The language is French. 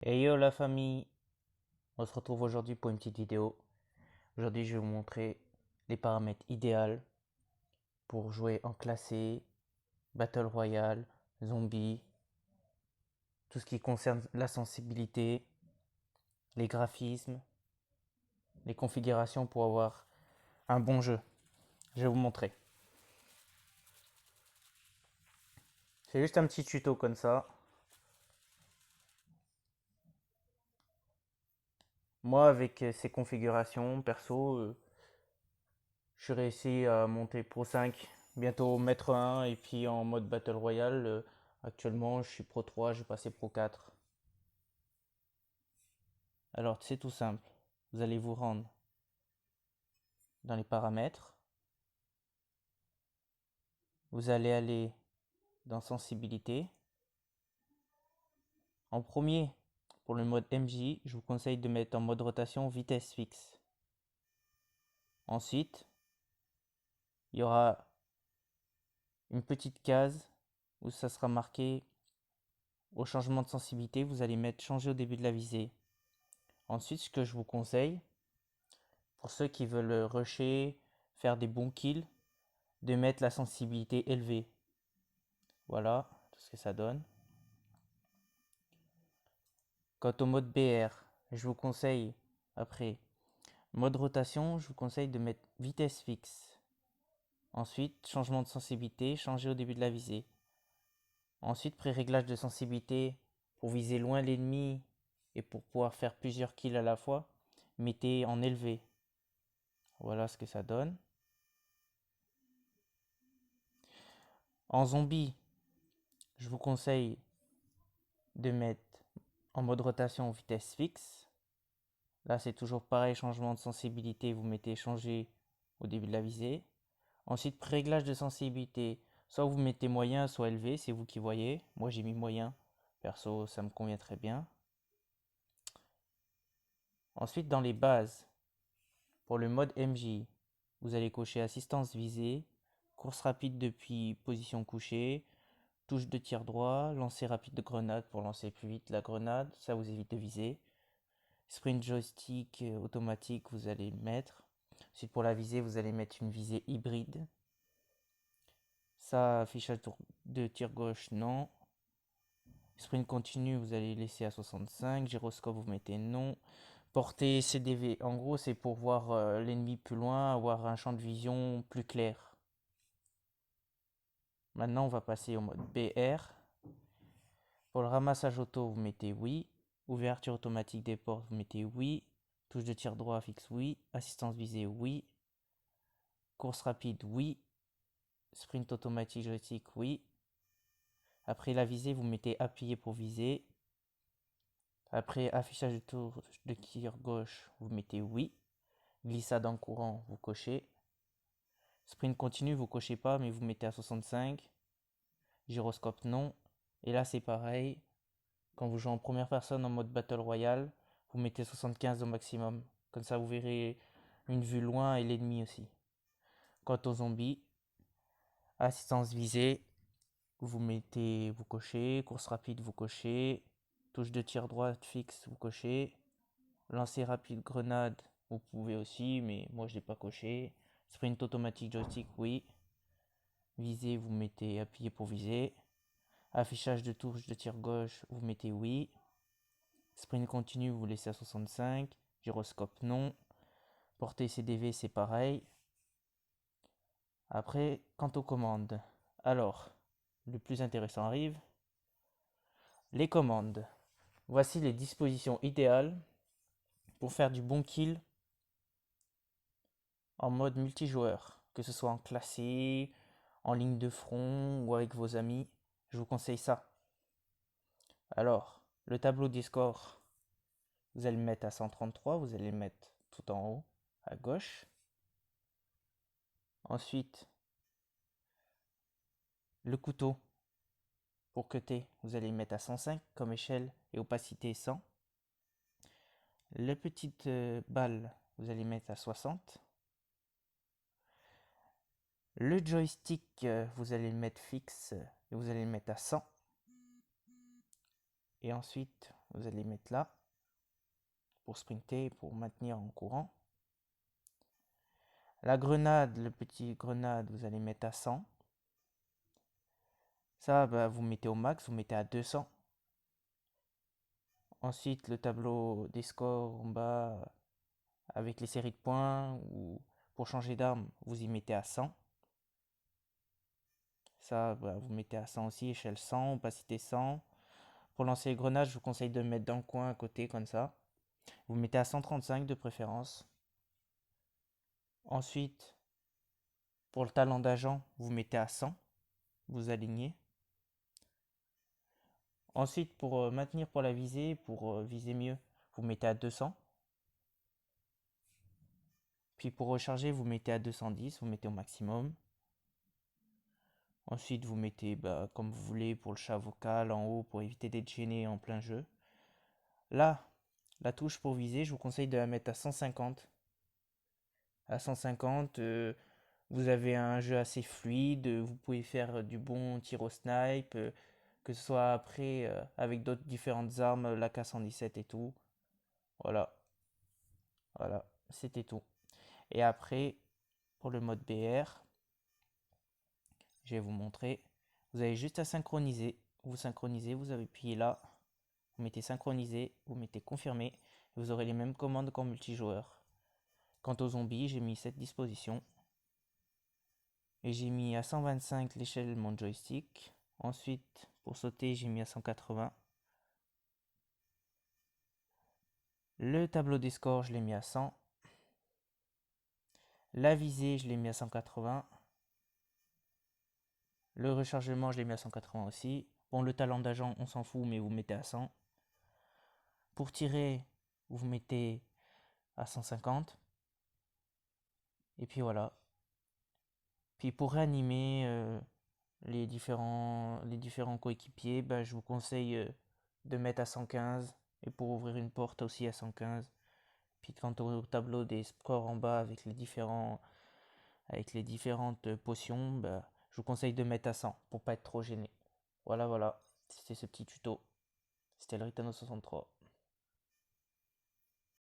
Hey yo la famille, on se retrouve aujourd'hui pour une petite vidéo. Aujourd'hui je vais vous montrer les paramètres idéaux pour jouer en classé, Battle Royale, Zombie, tout ce qui concerne la sensibilité, les graphismes, les configurations pour avoir un bon jeu. Je vais vous montrer. C'est juste un petit tuto comme ça. Moi avec ces configurations perso, je suis réussi à monter Pro 5, bientôt Maître 1 et puis en mode Battle Royale, actuellement je suis Pro 3, je vais passer Pro 4. Alors c'est tout simple, vous allez vous rendre dans les paramètres, vous allez aller dans sensibilité. En premier, pour le mode MJ, je vous conseille de mettre en mode rotation vitesse fixe. Ensuite, il y aura une petite case où ça sera marqué au changement de sensibilité, vous allez mettre changer au début de la visée. Ensuite, ce que je vous conseille, pour ceux qui veulent rusher, faire des bons kills, de mettre la sensibilité élevée. Voilà tout ce que ça donne. Quant au mode BR, je vous conseille, après mode rotation, je vous conseille de mettre vitesse fixe. Ensuite, changement de sensibilité, changer au début de la visée. Ensuite, pré-réglage de sensibilité pour viser loin l'ennemi et pour pouvoir faire plusieurs kills à la fois, mettez en élevé. Voilà ce que ça donne. En zombie, je vous conseille de mettre en mode rotation vitesse fixe. Là, c'est toujours pareil, changement de sensibilité, vous mettez changer au début de la visée. Ensuite, réglage de sensibilité. Soit vous mettez moyen, soit élevé, c'est vous qui voyez. Moi, j'ai mis moyen. Perso, ça me convient très bien. Ensuite, dans les bases, pour le mode MJ, vous allez cocher assistance visée, course rapide depuis position couchée, touche de tir droit, lancer rapide de grenade pour lancer plus vite la grenade, ça vous évite de viser. Sprint joystick automatique, vous allez le mettre. Ensuite, pour la visée, vous allez mettre une visée hybride. Ça, affichage de tir gauche, non. Sprint continu, vous allez laisser à 65. Gyroscope, vous mettez non. Portée CDV, en gros, c'est pour voir l'ennemi plus loin, avoir un champ de vision plus clair. Maintenant, on va passer au mode BR. Pour le ramassage auto, vous mettez oui. Ouverture automatique des portes, vous mettez oui. Touche de tir droit fixe, oui. Assistance visée, oui. Course rapide, oui. Sprint automatique joystick, oui. Après la visée, vous mettez appuyé pour viser. Après affichage de tour de tir gauche, vous mettez oui. Glissade en courant, vous cochez. Sprint continu, vous cochez pas, mais vous mettez à 65. Gyroscope non. Et là, c'est pareil. Quand vous jouez en première personne en mode Battle Royale, vous mettez 75 au maximum. Comme ça, vous verrez une vue loin et l'ennemi aussi. Quant aux zombies, assistance visée, vous cochez. Course rapide, vous cochez. Touche de tir droite fixe, vous cochez. Lancer rapide grenade, vous pouvez aussi, mais moi je l'ai pas coché. Sprint automatique joystick, oui. Viser, vous mettez appuyé pour viser. Affichage de touche de tir gauche, vous mettez oui. Sprint continu, vous laissez à 65. Gyroscope, non. Portée CDV, c'est pareil. Après, quant aux commandes. Alors, le plus intéressant arrive. Les commandes. Voici les dispositions idéales pour faire du bon kill en mode multijoueur, que ce soit en classé, en ligne de front ou avec vos amis. Je vous conseille ça. Alors, le tableau des scores, vous allez le mettre à 133, vous allez le mettre tout en haut, à gauche. Ensuite, le couteau, pour cutter, vous allez le mettre à 105 comme échelle et opacité 100. Les petites balles, vous allez mettre à 60. Le joystick, vous allez le mettre fixe et vous allez le mettre à 100. Et ensuite, vous allez mettre là pour sprinter, pour maintenir en courant. La grenade, le petit grenade, vous allez mettre à 100. Ça, bah, vous mettez au max, vous mettez à 200. Ensuite, le tableau des scores en bas avec les séries de points ou pour changer d'arme, vous y mettez à 100. Ça, bah, vous mettez à 100 aussi, échelle 100, opacité 100. Pour lancer les grenades, je vous conseille de mettre dans le coin à côté comme ça. Vous mettez à 135 de préférence. Ensuite, pour le talent d'agent, vous mettez à 100. Vous alignez. Ensuite, pour maintenir pour la visée, pour viser mieux, vous mettez à 200. Puis pour recharger, vous mettez à 210, vous mettez au maximum. Ensuite, vous mettez comme vous voulez pour le chat vocal en haut pour éviter d'être gêné en plein jeu. Là, la touche pour viser, je vous conseille de la mettre à 150. À 150, vous avez un jeu assez fluide, vous pouvez faire du bon tir au snipe, que ce soit après avec d'autres différentes armes, la K117 et tout. Voilà, voilà, c'était tout. Et après, pour le mode BR, je vais vous montrer. Vous avez juste à synchroniser. Vous synchronisez, vous appuyez là, vous mettez synchroniser, vous mettez confirmer, et vous aurez les mêmes commandes qu'en multijoueur. Quant aux zombies, j'ai mis cette disposition. Et j'ai mis à 125 l'échelle de mon joystick. Ensuite, pour sauter, j'ai mis à 180. Le tableau des scores, je l'ai mis à 100. La visée, je l'ai mis à 180. Le rechargement, je l'ai mis à 180 aussi. Bon, le talent d'agent, on s'en fout, mais vous mettez à 100. Pour tirer, vous mettez à 150. Et puis voilà. Puis pour réanimer les différents coéquipiers, je vous conseille de mettre à 115. Et pour ouvrir une porte aussi à 115. Puis quant au tableau des scores en bas avec avec les différentes potions, je vous conseille de mettre à 100 pour pas être trop gêné. Voilà, voilà. C'était ce petit tuto. C'était le Ritano 63.